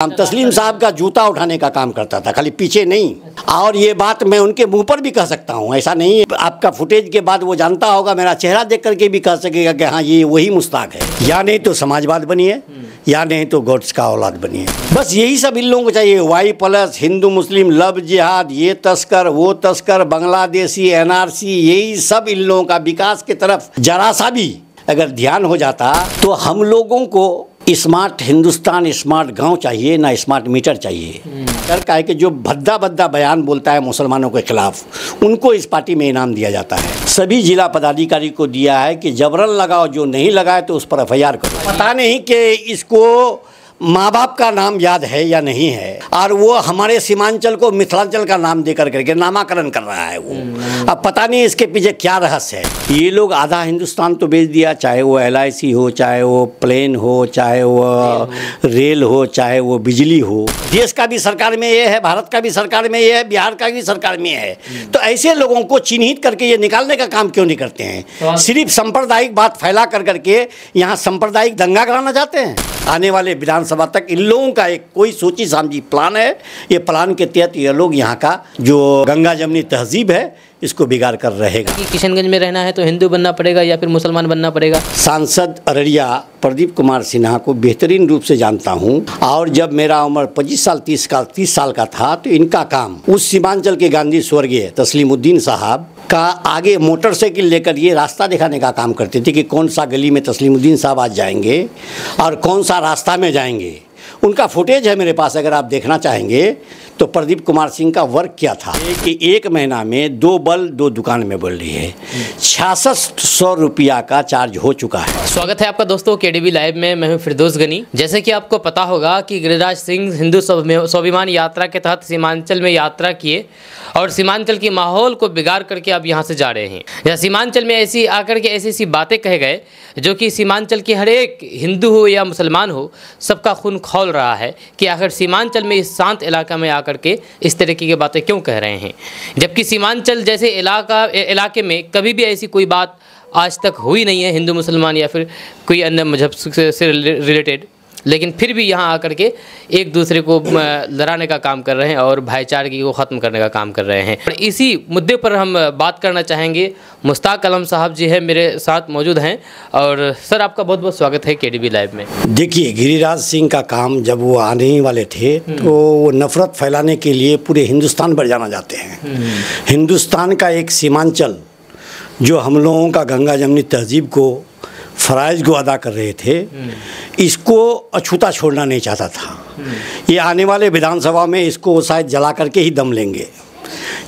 तस्लीम साहब का जूता उठाने का काम करता था, खाली पीछे नहीं। और ये बात मैं उनके मुंह पर भी कह सकता हूँ, ऐसा नहीं है। आपका फुटेज के बाद वो जानता होगा, मेरा चेहरा देख करके भी कह सकेगा कि हाँ ये वही मुश्ताक है। या नहीं तो समाजवाद बनिए, या नहीं तो गॉड्स का औलाद बनिए। बस यही सब इन लोगों को चाहिए। वाई प्लस, हिंदू मुस्लिम, लव जिहाद, ये तस्कर वो तस्कर, बांग्लादेशी, एनआरसी, यही सब इन लोगों का विकास की तरफ जरा सा भी अगर ध्यान हो जाता तो हम लोगों को स्मार्ट हिंदुस्तान, स्मार्ट गांव चाहिए, ना स्मार्ट मीटर चाहिए। डर का है कि जो भद्दा भद्दा बयान बोलता है मुसलमानों के खिलाफ, उनको इस पार्टी में इनाम दिया जाता है। सभी जिला पदाधिकारी को दिया है कि जबरन लगाओ, जो नहीं लगाए तो उस पर एफआईआर करो। पता नहीं कि इसको माँ बाप का नाम याद है या नहीं है, और वो हमारे सीमांचल को मिथिलांचल का नाम दे करके नामाकरण कर रहा है वो। अब पता नहीं इसके पीछे क्या रहस्य है। ये लोग आधा हिंदुस्तान तो बेच दिया, चाहे वो LIC हो, चाहे वो प्लेन हो, चाहे वो रेल हो, चाहे वो बिजली हो। देश का भी सरकार में ये है, भारत का भी सरकार में ये है, बिहार का भी सरकार में है। तो ऐसे लोगों को चिन्हित करके ये निकालने का काम क्यों नहीं करते हैं? सिर्फ सांप्रदायिक बात फैला करके यहाँ सांप्रदायिक दंगा कराना चाहते हैं। आने वाले विधानसभा तक इन लोगों का एक कोई सोची समझी प्लान है। ये प्लान के तहत ये लोग यहाँ का जो गंगा जमनी तहजीब है इसको बिगाड़ कर रहेगा। किशनगंज में रहना है तो हिंदू बनना पड़ेगा या फिर मुसलमान बनना पड़ेगा। सांसद अररिया प्रदीप कुमार सिन्हा को बेहतरीन रूप से जानता हूँ, और जब मेरा उम्र 25 साल 30 साल का था तो इनका काम उस सीमांचल के गांधी स्वर्गीय तस्लीमुद्दीन साहब का आगे मोटरसाइकिल लेकर ये रास्ता दिखाने का काम करते थे कि कौन सा गली में तस्लीमुद्दीन साहब आज जाएंगे और कौन सा रास्ता में जाएंगे। उनका फुटेज है मेरे पास, अगर आप देखना चाहेंगे तो प्रदीप कुमार सिंह का वर्क क्या था कि एक महीना में 2 बल्ब 2 दुकान में बोल रही है, 6600 रुपया का चार्ज हो चुका है। स्वागत है आपका दोस्तों KDB लाइव में। मैं हूं फिरदौस गनी। जैसे कि आपको पता होगा कि गिरिराज सिंह हिंदू स्वाभिमान यात्रा के तहत सीमांचल में यात्रा किए और सीमांचल के माहौल को बिगाड़ करके अब यहाँ से जा रहे हैं। या सीमांचल में ऐसी आकर के ऐसी बातें कहे गए जो कि सीमांचल के हर एक हिंदू हो या मुसलमान हो, सबका खून खौल रहा है कि आखिर सीमांचल में इस शांत इलाका में आकर के इस तरीके की बातें क्यों कह रहे हैं, जबकि सीमांचल जैसे इलाके में कभी भी ऐसी कोई बात आज तक हुई नहीं है हिंदू मुसलमान या फिर कोई अन्य मजहब से रिलेटेड। लेकिन फिर भी यहाँ आकर के एक दूसरे को लड़ाने का काम कर रहे हैं और भाईचारगी को ख़त्म करने का काम कर रहे हैं। और इसी मुद्दे पर हम बात करना चाहेंगे। मुश्ताक आलम साहब जी है मेरे साथ मौजूद हैं। और सर आपका बहुत बहुत स्वागत है KDB लाइव में। देखिए, गिरिराज सिंह का काम जब वो आने ही वाले थे तो वो नफरत फैलाने के लिए पूरे हिंदुस्तान भर जाना जाते हैं। हिंदुस्तान का एक सीमांचल जो हम लोगों का गंगा जमनी तहजीब को फ़राइज़ को अदा कर रहे थे, इसको अछूता छोड़ना नहीं चाहता था। ये आने वाले विधानसभा में इसको शायद जला करके ही दम लेंगे।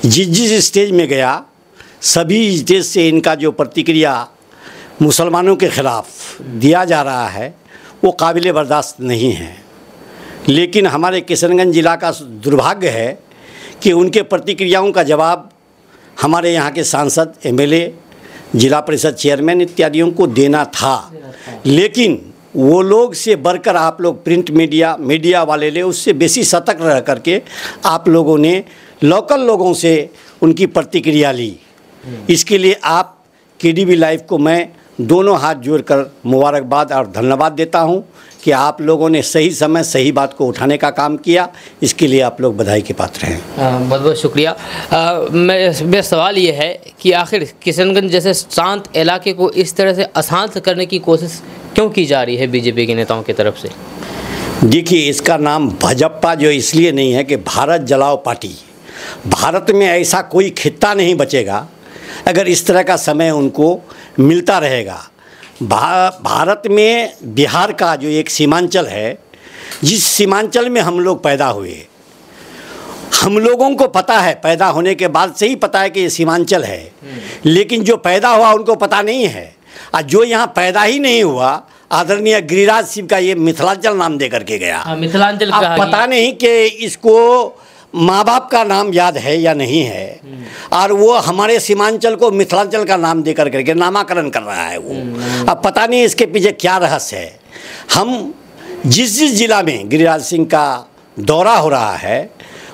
जिस स्टेज में गया, सभी स्टेज से इनका जो प्रतिक्रिया मुसलमानों के ख़िलाफ़ दिया जा रहा है वो काबिल बर्दाश्त नहीं है। लेकिन हमारे किशनगंज ज़िला का दुर्भाग्य है कि उनके प्रतिक्रियाओं का जवाब हमारे यहाँ के सांसद, MLA, जिला परिषद चेयरमैन इत्यादियों को देना था। लेकिन वो लोग से बढ़कर आप लोग प्रिंट मीडिया वाले ले उससे बेसी सतर्क रह करके आप लोगों ने लोकल लोगों से उनकी प्रतिक्रिया ली। इसके लिए आप KDB लाइव को मैं दोनों हाथ जोड़कर मुबारकबाद और धन्यवाद देता हूं कि आप लोगों ने सही समय सही बात को उठाने का काम किया। इसके लिए आप लोग बधाई के पात्र हैं। बहुत बहुत शुक्रिया। मेरा सवाल ये है कि आखिर किशनगंज जैसे शांत इलाके को इस तरह से अशांत करने की कोशिश क्यों की जा रही है BJP के नेताओं की तरफ से? देखिए, इसका नाम भाजपा जो इसलिए नहीं है कि भारत जलाओ पार्टी। भारत में ऐसा कोई खित्ता नहीं बचेगा अगर इस तरह का समय उनको मिलता रहेगा। भारत में बिहार का जो एक सीमांचल है, जिस सीमांचल में हम लोग पैदा हुए, हम लोगों को पता है, पैदा होने के बाद से ही पता है कि ये सीमांचल है। लेकिन जो पैदा हुआ उनको पता नहीं है, और जो यहाँ पैदा ही नहीं हुआ, आदरणीय गिरिराज सिंह का ये मिथिलांचल नाम दे करके गया। मिथिलांचल का पता नहीं कि इसको माँ बाप का नाम याद है या नहीं है, और वो हमारे सीमांचल को मिथिलांचल का नाम दे करके नामाकरण कर रहा है वो। अब पता नहीं इसके पीछे क्या रहस्य है। हम जिस जिला में गिरिराज सिंह का दौरा हो रहा है,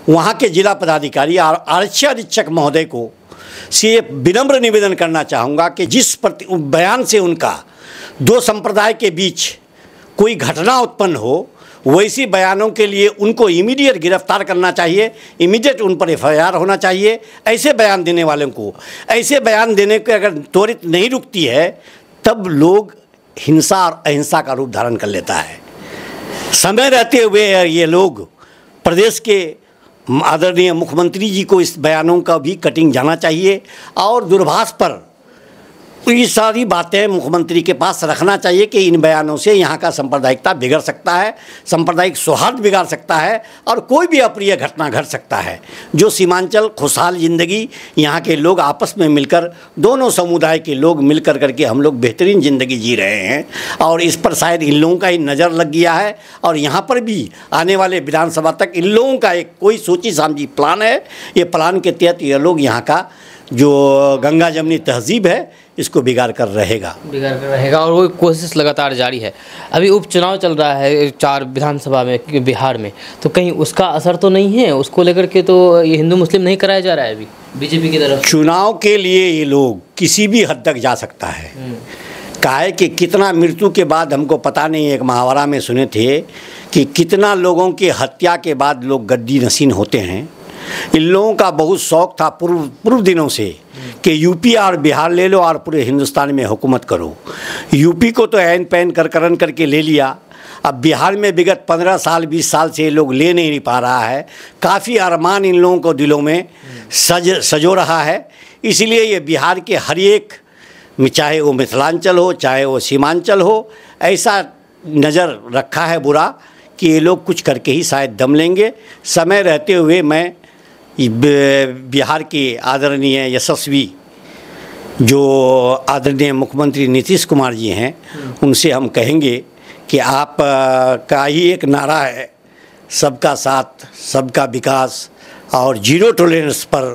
वहाँ के जिला पदाधिकारी और आरक्षी अधीक्षक महोदय को से विनम्र निवेदन करना चाहूँगा कि जिस बयान से उनका 2 संप्रदाय के बीच कोई घटना उत्पन्न हो, वैसी बयानों के लिए उनको इमीडिएट गिरफ्तार करना चाहिए, इमीडिएट उन पर FIR होना चाहिए। ऐसे बयान देने वालों को, ऐसे बयान देने के अगर त्वरित नहीं रुकती है तब लोग हिंसा और अहिंसा का रूप धारण कर लेता है। समय रहते हुए ये लोग प्रदेश के आदरणीय मुख्यमंत्री जी को इस बयानों का भी कटिंग जाना चाहिए और दूरभाष पर ये सारी बातें मुख्यमंत्री के पास रखना चाहिए कि इन बयानों से यहाँ का सांप्रदायिकता बिगड़ सकता है, सांप्रदायिक सौहार्द बिगाड़ सकता है और कोई भी अप्रिय घटना घट सकता है। जो सीमांचल खुशहाल ज़िंदगी यहाँ के लोग आपस में मिलकर, दोनों समुदाय के लोग मिलकर करके हम लोग बेहतरीन ज़िंदगी जी रहे हैं और इस पर शायद इन लोगों का ही नज़र लग गया है और यहाँ पर भी आने वाले विधानसभा तक इन लोगों का एक कोई सोची समझी प्लान है। ये प्लान के तहत ये लोग यहाँ का जो गंगा जमनी तहजीब है इसको बिगाड़ कर रहेगा और वो कोशिश लगातार जारी है। अभी उपचुनाव चल रहा है 4 विधानसभा में बिहार में, तो कहीं उसका असर तो नहीं है? उसको लेकर के तो ये हिंदू मुस्लिम नहीं कराया जा रहा है अभी बीजेपी की तरफ? चुनाव के लिए ये लोग किसी भी हद तक जा सकता है। काहे कि कितना मृत्यु के बाद हमको पता नहीं, एक मुहावरा में सुने थे कि कितना लोगों की हत्या के बाद लोग गद्दी नशीन होते हैं। इन लोगों का बहुत शौक था पूर्व दिनों से कि यूपी और बिहार ले लो और पूरे हिंदुस्तान में हुकूमत करो। यूपी को तो ऐन पैन करन करके ले लिया, अब बिहार में विगत 15 साल 20 साल से लोग ले नहीं पा रहा है। काफ़ी अरमान इन लोगों को दिलों में सजो रहा है। इसलिए ये बिहार के हर एक, चाहे वो मिथिलांचल हो चाहे वो सीमांचल हो, ऐसा नज़र रखा है बुरा कि ये लोग कुछ करके ही शायद दम लेंगे। समय रहते हुए मैं बिहार के आदरणीय यशस्वी जो आदरणीय मुख्यमंत्री नीतीश कुमार जी हैं उनसे हम कहेंगे कि आप का ही एक नारा है सबका साथ सबका विकास और जीरो टॉलरेंस पर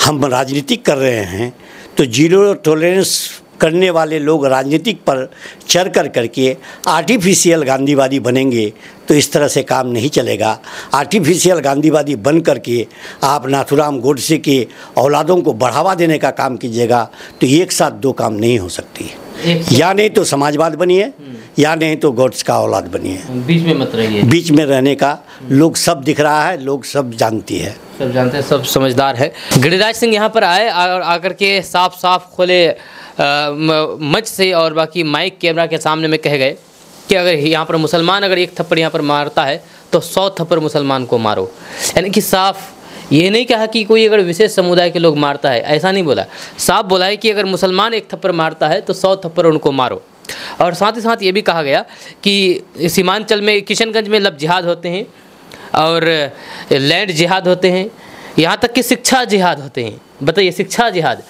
हम राजनीति कर रहे हैं। तो जीरो टॉलरेंस करने वाले लोग राजनीतिक पर चढ़ कर करके आर्टिफिशियल गांधीवादी बनेंगे तो इस तरह से काम नहीं चलेगा। आर्टिफिशियल गांधीवादी बन करके आप नाथुराम गोडसे के औलादों को बढ़ावा देने का काम कीजिएगा तो एक साथ 2 काम नहीं हो सकती। या नहीं तो समाजवाद बनिए या नहीं तो गोड्स का औलाद बनिए, बीच में मत रहिए। बीच में रहने का लोग सब दिख रहा है, लोग सब जानती है, सब जानते हैं, सब समझदार है। गिरिराज सिंह यहाँ पर आए और आकर के साफ साफ खुले मंच से और बाकी माइक कैमरा के सामने में कह गए कि अगर यहाँ पर मुसलमान अगर 1 थप्पड़ यहाँ पर मारता है तो 100 थप्पड़ मुसलमान को मारो। यानी कि साफ ये नहीं कहा कि कोई अगर विशेष समुदाय के लोग मारता है, ऐसा नहीं बोला। साफ बोला है कि अगर मुसलमान 1 थप्पड़ मारता है तो 100 थप्पड़ उनको मारो। और साथ ही साथ ये भी कहा गया कि सीमांचल में किशनगंज में लब जिहाद होते हैं और लैंड जिहाद होते हैं, यहाँ तक कि शिक्षा जिहाद होते हैं। बताइए, शिक्षा जिहाद।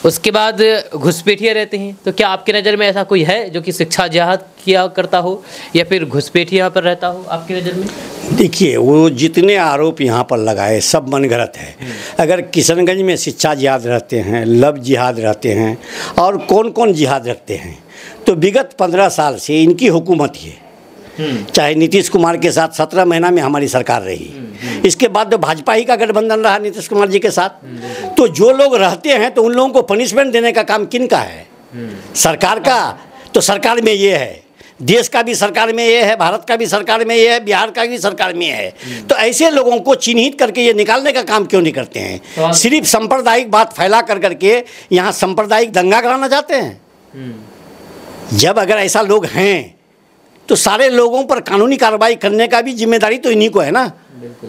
उसके बाद घुसपैठिया रहते हैं। तो क्या आपकी नज़र में ऐसा कोई है जो कि शिक्षा जिहाद किया करता हो या फिर घुसपैठिया पर रहता हो आपकी नज़र में? देखिए, वो जितने आरोप यहाँ पर लगाए सब मनगढ़ंत है। अगर किशनगंज में शिक्षा जिहाद रहते हैं, लब जिहाद रहते हैं और कौन कौन जिहाद रखते हैं, तो विगत 15 साल से इनकी हुकूमत ही है। चाहे नीतीश कुमार के साथ 17 महीना में हमारी सरकार रही, इसके बाद तो भाजपा ही का गठबंधन रहा नीतीश कुमार जी के साथ। तो जो लोग रहते हैं तो उन लोगों को पनिशमेंट देने का काम किन का है? सरकार का। तो सरकार में ये है, देश का भी सरकार में ये है, भारत का भी सरकार में ये है, बिहार का भी सरकार में है। तो ऐसे लोगों को चिन्हित करके ये निकालने का काम क्यों नहीं करते हैं? सिर्फ सांप्रदायिक बात फैला कर करके यहाँ सांप्रदायिक दंगा कराना चाहते हैं। जब अगर ऐसा लोग हैं तो सारे लोगों पर कानूनी कार्रवाई करने का भी जिम्मेदारी तो इन्हीं को है ना।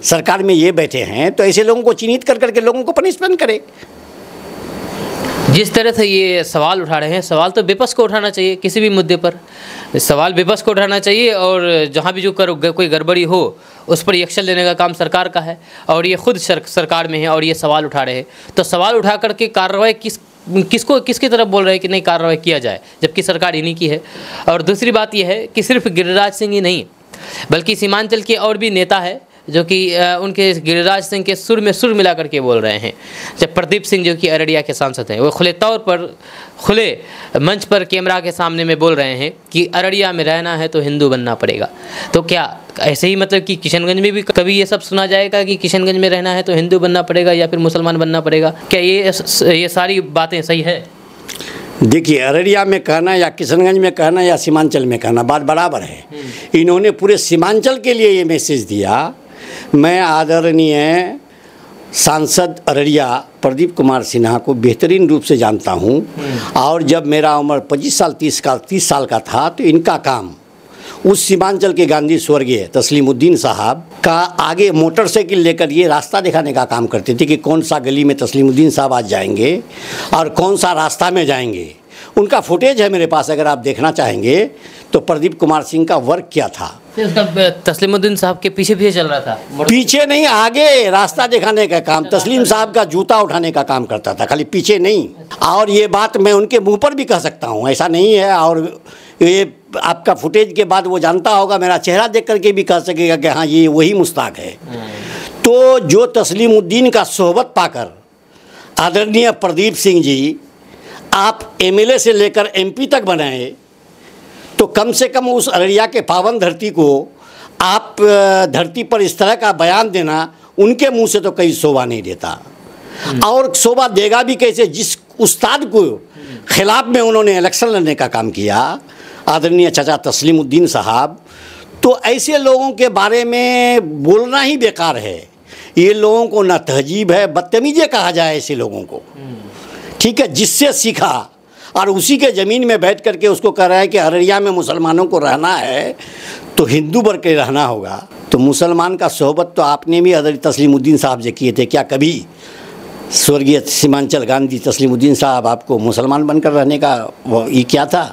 सरकार में ये बैठे हैं तो ऐसे लोगों को चिन्हित कर करके लोगों को पनिशमेंट करे। जिस तरह से ये सवाल उठा रहे हैं, सवाल तो विपक्ष को उठाना चाहिए। किसी भी मुद्दे पर सवाल विपक्ष को उठाना चाहिए और जहाँ भी जो कोई गड़बड़ी हो उस पर एक्शन लेने का काम सरकार का है और ये खुद सरकार में है और ये सवाल उठा रहे हैं। तो सवाल उठा करके कार्रवाई किसकी तरफ बोल रहे हैं कि नहीं कार्रवाई किया जाए, जबकि सरकार इन्हीं की है। और दूसरी बात यह है कि सिर्फ गिरिराज सिंह ही नहीं बल्कि सीमांचल के और भी नेता है जो कि उनके गिरिराज सिंह के सुर में सुर मिला करके बोल रहे हैं। जब प्रदीप सिंह जो कि अररिया के सांसद हैं, वो खुले तौर पर खुले मंच पर कैमरा के सामने में बोल रहे हैं कि अररिया में रहना है तो हिंदू बनना पड़ेगा। तो क्या ऐसे ही मतलब कि किशनगंज में भी कभी ये सब सुना जाएगा कि किशनगंज में रहना है तो हिंदू बनना पड़ेगा या फिर मुसलमान बनना पड़ेगा? क्या ये सारी बातें सही है? देखिए, अररिया में कहना या किशनगंज में कहना या सीमांचल में कहना बात बराबर है। इन्होंने पूरे सीमांचल के लिए ये मैसेज दिया। मैं आदरणीय सांसद अररिया प्रदीप कुमार सिन्हा को बेहतरीन रूप से जानता हूं, और जब मेरा उम्र 25 साल 30 साल का था तो इनका काम उस सीमांचल के गांधी स्वर्गीय तस्लीमुद्दीन साहब का आगे मोटरसाइकिल लेकर ये रास्ता दिखाने का काम करते थे कि कौन सा गली में तस्लीमुद्दीन साहब आज जाएंगे और कौन सा रास्ता में जाएंगे। उनका फुटेज है मेरे पास, अगर आप देखना चाहेंगे तो प्रदीप कुमार सिंह का वर्क क्या था। तस्लीमुद्दीन साहब के पीछे पीछे चल रहा था, पीछे नहीं, आगे रास्ता दिखाने का काम। तस्लीम साहब का जूता उठाने का काम करता था, खाली पीछे नहीं। और ये बात मैं उनके मुंह पर भी कह सकता हूँ, ऐसा नहीं है। और ये आपका फुटेज के बाद वो जानता होगा, मेरा चेहरा देख करके भी कह सकेगा कि हाँ ये वही मुश्ताक है। तो जो तस्लीमुद्दीन का सोहबत पाकर आदरणीय प्रदीप सिंह जी आप एमएलए से लेकर एमपी तक बनाए, तो कम से कम उस अररिया के पावन धरती को आप धरती पर इस तरह का बयान देना उनके मुंह से तो कहीं शोभा नहीं देता। और शोभा देगा भी कैसे, जिस उस्ताद को खिलाफ में उन्होंने इलेक्शन लड़ने का काम किया, आदरणीय चाचा तस्लीमुद्दीन साहब। तो ऐसे लोगों के बारे में बोलना ही बेकार है। ये लोगों को ना तहजीब है, बदतमीज़ी कहा जाए ऐसे लोगों को, ठीक है। जिससे सीखा और उसी के ज़मीन में बैठ करके उसको कह रहा है कि अररिया में मुसलमानों को रहना है तो हिंदू बन के रहना होगा। तो मुसलमान का सोहबत तो आपने भी तस्लीमुद्दीन साहब से किए थे। क्या कभी स्वर्गीय सीमांचल गांधी तस्लीमुद्दीन साहब आपको मुसलमान बनकर रहने का ये क्या था?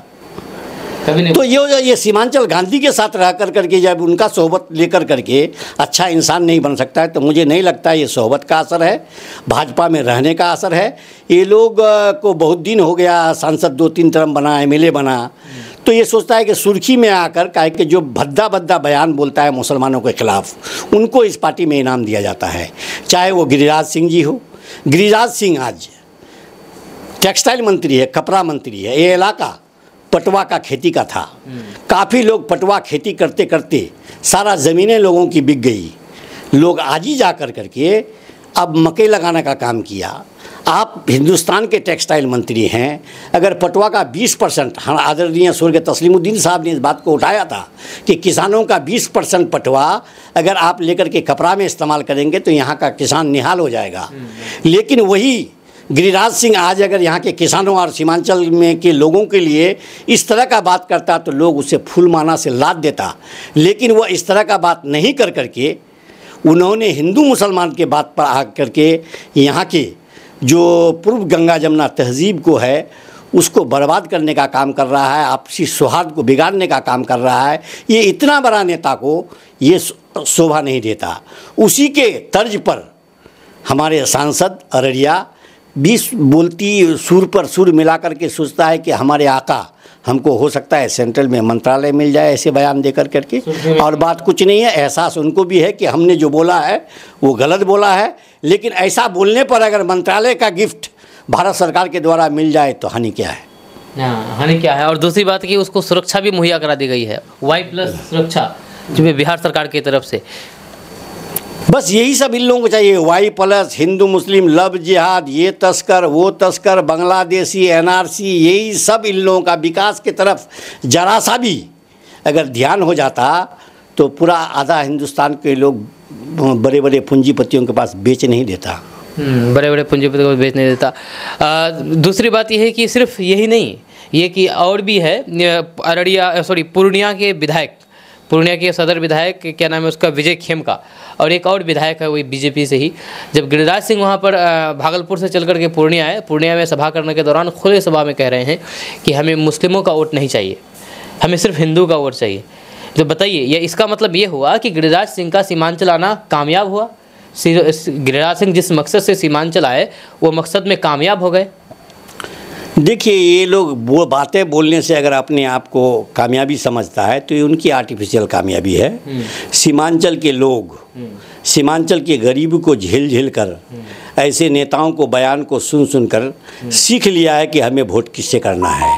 कभी नहीं। तो ये सीमांचल गांधी के साथ रह करके जब उनका सोहबत लेकर करके अच्छा इंसान नहीं बन सकता है, तो मुझे नहीं लगता ये सोहबत का असर है, भाजपा में रहने का असर है। ये लोग को बहुत दिन हो गया, सांसद 2-3 टर्म बना, एमएलए बना, तो ये सोचता है कि सुर्खी में आकर काहे कि जो भद्दा बयान बोलता है मुसलमानों के खिलाफ, उनको इस पार्टी में इनाम दिया जाता है। चाहे वो गिरिराज सिंह जी हो। गिरिराज सिंह आज टेक्सटाइल मंत्री है, कपड़ा मंत्री है। ये इलाका पटवा का खेती का था। काफ़ी लोग पटवा खेती करते करते सारा ज़मीनें लोगों की बिक गई। लोग आज ही जा करके अब मकई लगाने का काम किया। आप हिंदुस्तान के टेक्सटाइल मंत्री हैं, अगर पटवा का 20%, आदरणीय स्वर्गीय तस्लीमुद्दीन साहब ने इस बात को उठाया था कि किसानों का 20% पटवा अगर आप लेकर के कपड़ा में इस्तेमाल करेंगे तो यहाँ का किसान निहाल हो जाएगा। लेकिन वही गिरिराज सिंह आज अगर यहाँ के किसानों और सीमांचल में के लोगों के लिए इस तरह का बात करता तो लोग उसे फूलमाला से लाद देता। लेकिन वह इस तरह का बात नहीं कर करके उन्होंने हिंदू मुसलमान के बात पर आ करके यहाँ के जो पूर्व गंगा जमुना तहजीब को है उसको बर्बाद करने का काम कर रहा है, आपसी सौहार्द को बिगाड़ने का काम कर रहा है। ये इतना बड़ा नेता को ये शोभा नहीं देता। उसी के तर्ज पर हमारे सांसद अररिया 20 बोलती सुर पर सुर मिला करके सोचता है कि हमारे आका हमको हो सकता है सेंट्रल में मंत्रालय मिल जाए, ऐसे बयान देकर करके। और बात कुछ नहीं है, एहसास उनको भी है कि हमने जो बोला है वो गलत बोला है। लेकिन ऐसा बोलने पर अगर मंत्रालय का गिफ्ट भारत सरकार के द्वारा मिल जाए तो हानि क्या है? हानि क्या है। और दूसरी बात कि उसको सुरक्षा भी मुहैया करा दी गई है, Y+ सुरक्षा जो बिहार सरकार की तरफ से। बस यही सब इन लोगों को चाहिए। Y+, हिंदू मुस्लिम लव जिहाद, ये तस्कर वो तस्कर, बांग्लादेशी, NRC, यही सब इन लोगों का विकास की तरफ जरा सा भी अगर ध्यान हो जाता तो पूरा आधा हिंदुस्तान के लोग बड़े बड़े पूंजीपतियों के पास बेच नहीं देता। बड़े बड़े पूंजीपतियों को बेच नहीं देता। दूसरी बात यह है कि सिर्फ यही नहीं, ये कि और भी है। पूर्णिया के विधायक, पूर्णिया के सदर विधायक क्या नाम है उसका, विजय खेमका, और एक और विधायक है वही बीजेपी से ही। जब गिरिराज सिंह वहाँ पर भागलपुर से चल करके पूर्णिया आए, पूर्णिया में सभा करने के दौरान खुले सभा में कह रहे हैं कि हमें मुस्लिमों का वोट नहीं चाहिए, हमें सिर्फ हिंदू का वोट चाहिए। तो बताइए, ये इसका मतलब ये हुआ कि गिरिराज सिंह का सीमांचल आना कामयाब हुआ? गिरिराज सिंह जिस मकसद से सीमांचल आए वो मकसद में कामयाब हो गए? देखिए, ये लोग वो बातें बोलने से अगर अपने आप को कामयाबी समझता है तो ये उनकी आर्टिफिशियल कामयाबी है। सीमांचल के लोग, सीमांचल के गरीब को झेल कर ऐसे नेताओं को बयान को सुन कर सीख लिया है कि हमें वोट किससे करना है।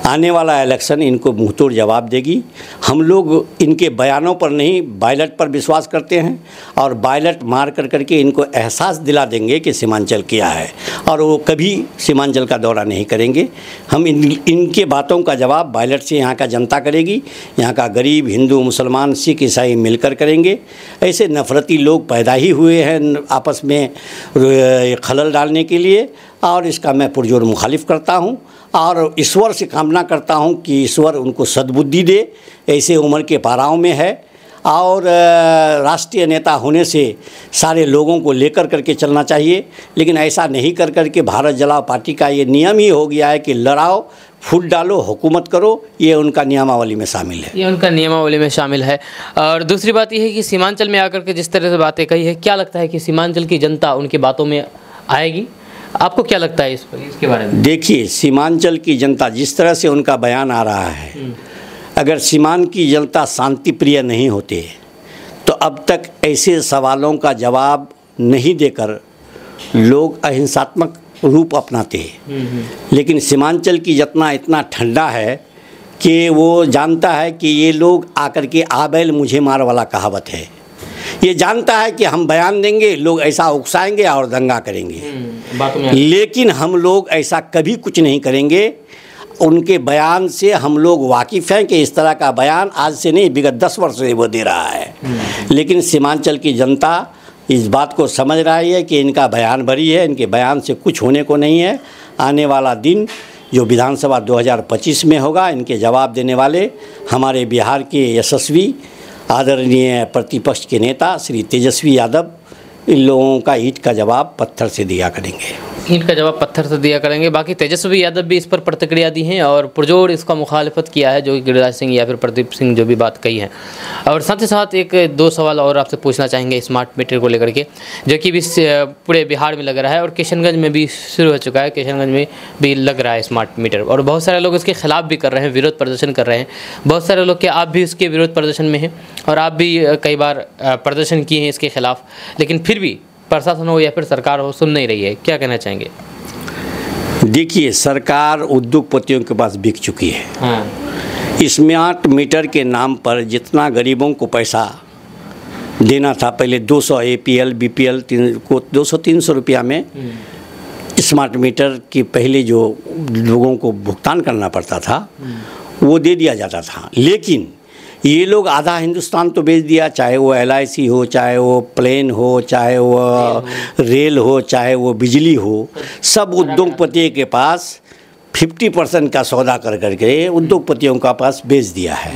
आने वाला इलेक्शन इनको मुंहतोड़ जवाब देगी। हम लोग इनके बयानों पर नहीं, बैलेट पर विश्वास करते हैं और बैलेट मार कर करके इनको एहसास दिला देंगे कि सीमांचल क्या है, और वो कभी सीमांचल का दौरा नहीं करेंगे। हम इनके बातों का जवाब बैलेट से यहाँ का जनता करेगी, यहाँ का गरीब, हिंदू, मुसलमान, सिख, ईसाई मिलकर करेंगे। ऐसे नफरती लोग पैदा ही हुए हैं आपस में खलल डालने के लिए, और इसका मैं पुरजोर मुखालिफ करता हूँ और ईश्वर से कामना करता हूँ कि ईश्वर उनको सद्बुद्धि दे। ऐसे उम्र के पाराओं में है और राष्ट्रीय नेता होने से सारे लोगों को लेकर करके चलना चाहिए, लेकिन ऐसा नहीं कर करके भारत जलाओ पार्टी का ये नियम ही हो गया है कि लड़ाओ, फूट डालो, हुकूमत करो। ये उनका नियमावली में शामिल है, ये उनका नियमावली में शामिल है। और दूसरी बात यह है कि सीमांचल में आकर के जिस तरह से बातें कही है, क्या लगता है कि सीमांचल की जनता उनकी बातों में आएगी? आपको क्या लगता है इसके बारे में? देखिए, सीमांचल की जनता जिस तरह से उनका बयान आ रहा है, अगर सीमांचल की जनता शांति प्रिय नहीं होते तो अब तक ऐसे सवालों का जवाब नहीं देकर लोग अहिंसात्मक रूप अपनाते हैं। लेकिन सीमांचल की जनता इतना ठंडा है कि वो जानता है कि ये लोग आकर के आबैल मुझे मार वाला कहावत है। ये जानता है कि हम बयान देंगे, लोग ऐसा उकसाएंगे और दंगा करेंगे, लेकिन हम लोग ऐसा कभी कुछ नहीं करेंगे। उनके बयान से हम लोग वाकिफ़ हैं कि इस तरह का बयान आज से नहीं, विगत 10 वर्ष से वो दे रहा है। लेकिन सीमांचल की जनता इस बात को समझ रही है कि इनका बयान भरी है, इनके बयान से कुछ होने को नहीं है। आने वाला दिन जो विधानसभा 2025 में होगा, इनके जवाब देने वाले हमारे बिहार के यशस्वी आदरणीय प्रतिपक्ष के नेता श्री तेजस्वी यादव इन लोगों का ईंट का जवाब पत्थर से दिया करेंगे। ईंट का जवाब पत्थर से दिया करेंगे। बाकी तेजस्वी यादव भी इस पर प्रतिक्रिया दी हैं और पुरजोर इसका मुखालिफत किया है, जो कि गिरिराज सिंह या फिर प्रदीप सिंह जो भी बात कही है। और साथ ही साथ एक दो सवाल और आपसे पूछना चाहेंगे स्मार्ट मीटर को लेकर के, जो कि भी पूरे बिहार में लग रहा है और किशनगंज में भी शुरू हो चुका है। किशनगंज में भी लग रहा है स्मार्ट मीटर और बहुत सारे लोग इसके खिलाफ भी कर रहे हैं, विरोध प्रदर्शन कर रहे हैं। बहुत सारे लोग, आप भी इसके विरोध प्रदर्शन में हैं और आप भी कई बार प्रदर्शन किए हैं इसके खिलाफ, लेकिन फिर भी प्रशासन हो या फिर सरकार हो सुन नहीं रही है, क्या कहना चाहेंगे? देखिए, सरकार उद्योगपतियों के पास बिक चुकी है। स्मार्ट मीटर के नाम पर जितना गरीबों को पैसा देना था, पहले 200 APL BPL को 200-300 रुपया में स्मार्ट मीटर के पहले जो लोगों को भुगतान करना पड़ता था वो दे दिया जाता था। लेकिन ये लोग आधा हिंदुस्तान तो बेच दिया, चाहे वो LIC हो, चाहे वो प्लेन हो, चाहे वो रेल हो, चाहे वो बिजली हो, सब उद्योगपति के पास 50% का सौदा कर करके उद्योगपतियों का पास बेच दिया है।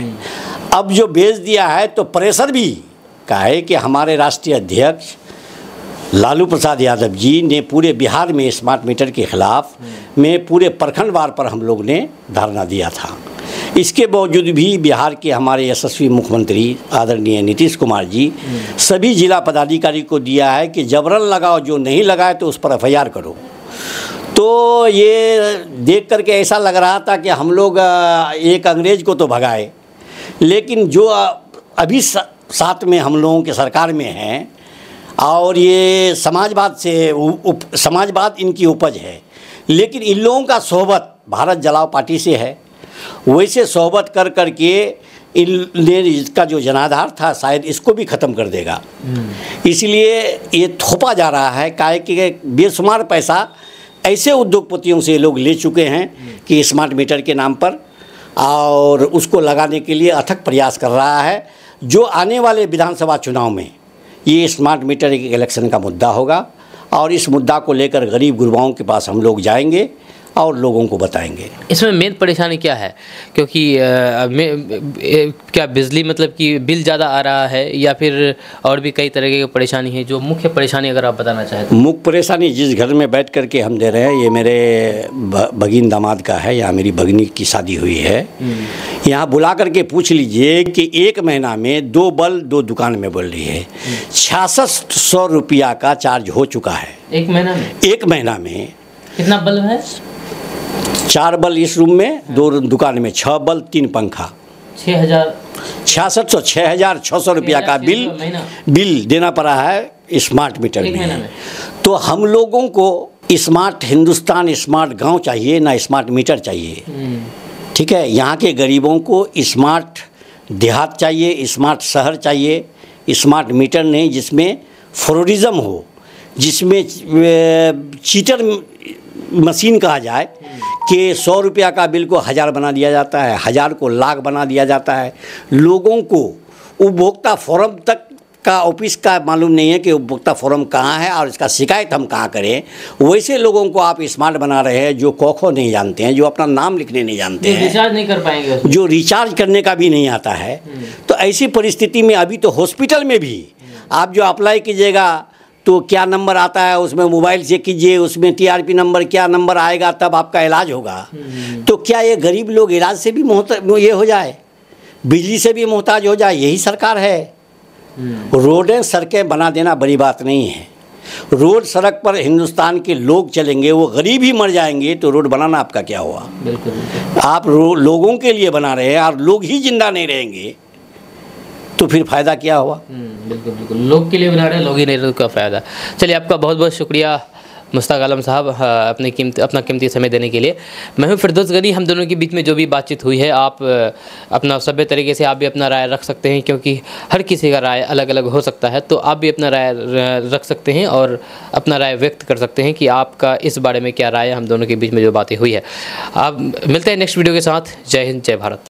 अब जो बेच दिया है तो प्रेशर भी का है कि हमारे राष्ट्रीय अध्यक्ष लालू प्रसाद यादव जी ने पूरे बिहार में स्मार्ट मीटर के खिलाफ में पूरे प्रखंडवार पर हम लोग ने धरना दिया था। इसके बावजूद भी बिहार के हमारे यशस्वी मुख्यमंत्री आदरणीय नीतीश कुमार जी सभी जिला पदाधिकारी को दिया है कि जबरन लगाओ, जो नहीं लगाए तो उस पर FIR करो। तो ये देख करके ऐसा लग रहा था कि हम लोग एक अंग्रेज को तो भगाए, लेकिन जो अभी साथ में हम लोगों के सरकार में हैं और ये समाजवाद से समाजवाद इनकी उपज है, लेकिन इन लोगों का सोहबत भारत जलाओ पार्टी से है। वैसे सोहबत कर करके इनने इसका जो जनाधार था शायद इसको भी ख़त्म कर देगा। इसलिए ये थोपा जा रहा है काहे कि बेशुमार पैसा ऐसे उद्योगपतियों से लोग ले चुके हैं कि स्मार्ट मीटर के नाम पर, और उसको लगाने के लिए अथक प्रयास कर रहा है। जो आने वाले विधानसभा चुनाव में ये स्मार्ट मीटर एक इलेक्शन का मुद्दा होगा और इस मुद्दा को लेकर गरीब गुरबाओं के पास हम लोग जाएंगे और लोगों को बताएंगे। इसमें मेन परेशानी क्या है? क्योंकि क्या बिजली मतलब कि बिल ज़्यादा आ रहा है या फिर और भी कई तरह की परेशानी है? जो मुख्य परेशानी अगर आप बताना चाहें तो। मुख्य परेशानी जिस घर में बैठ कर के हम दे रहे हैं, ये मेरे भगीन दामाद का है, यहाँ मेरी भगनी की शादी हुई है। यहाँ बुला करके पूछ लीजिए कि 1 महीना में 2 बल्ब 2 दुकान में बोल रही है, 6600 रुपया का चार्ज हो चुका है। 1 महीना में? 1 महीना में। कितना बल्ब है? 4 बल्ब इस रूम में, 2 दुकान में, 6 बल्ब 3 पंखा, 6,600 रुपया का बिल देना पड़ा है स्मार्ट मीटर में। तो हम लोगों को स्मार्ट हिंदुस्तान, स्मार्ट गांव चाहिए ना स्मार्ट मीटर चाहिए। ठीक है, यहाँ के गरीबों को स्मार्ट देहात चाहिए, स्मार्ट शहर चाहिए, स्मार्ट मीटर नहीं जिसमें फ्रॉडिज़म हो, जिसमें चीटर मशीन कहा जाए कि 100 रुपया का बिल को 1000 बना दिया जाता है, 1000 को लाख बना दिया जाता है। लोगों को उपभोक्ता फोरम तक का ऑफिस का मालूम नहीं है कि उपभोक्ता फोरम कहाँ है और इसका शिकायत हम कहाँ करें। वैसे लोगों को आप स्मार्ट बना रहे हैं जो खो नहीं जानते हैं, जो अपना नाम लिखने नहीं जानते हैं, रिचार्ज नहीं कर पाएंगे, जो रिचार्ज करने का भी नहीं आता है। तो ऐसी परिस्थिति में अभी तो हॉस्पिटल में भी आप जो अप्लाई कीजिएगा तो क्या नंबर आता है उसमें मोबाइल से कीजिए, उसमें TRP नंबर क्या नंबर आएगा तब आपका इलाज होगा। तो क्या ये गरीब लोग इलाज से भी ये हो जाए, बिजली से भी मोहताज हो जाए? यही सरकार है। रोडें सड़कें बना देना बड़ी बात नहीं है। रोड सड़क पर हिंदुस्तान के लोग चलेंगे, वो गरीब ही मर जाएंगे तो रोड बनाना आपका क्या हुआ? बिल्कुल। आप लोगों के लिए बना रहे हैं और लोग ही जिंदा नहीं रहेंगे तो फिर फ़ायदा क्या हुआ? बिल्कुल बिल्कुल, लोग के लिए बना रहे हैं, लोग ही नहीं रहे तो क्या फ़ायदा। चलिए, आपका बहुत बहुत शुक्रिया मुश्ताक आलम साहब अपना कीमती समय देने के लिए। मैं हूं फिरदौस गनी। हम दोनों के बीच में जो भी बातचीत हुई है, आप अपना सभ्य तरीके से आप भी अपना राय रख सकते हैं, क्योंकि हर किसी का राय अलग अलग हो सकता है। तो आप भी अपना राय रख सकते हैं और अपना राय व्यक्त कर सकते हैं कि आपका इस बारे में क्या राय है, हम दोनों के बीच में जो बातें हुई है। आप मिलते हैं नेक्स्ट वीडियो के साथ। जय हिंद, जय भारत।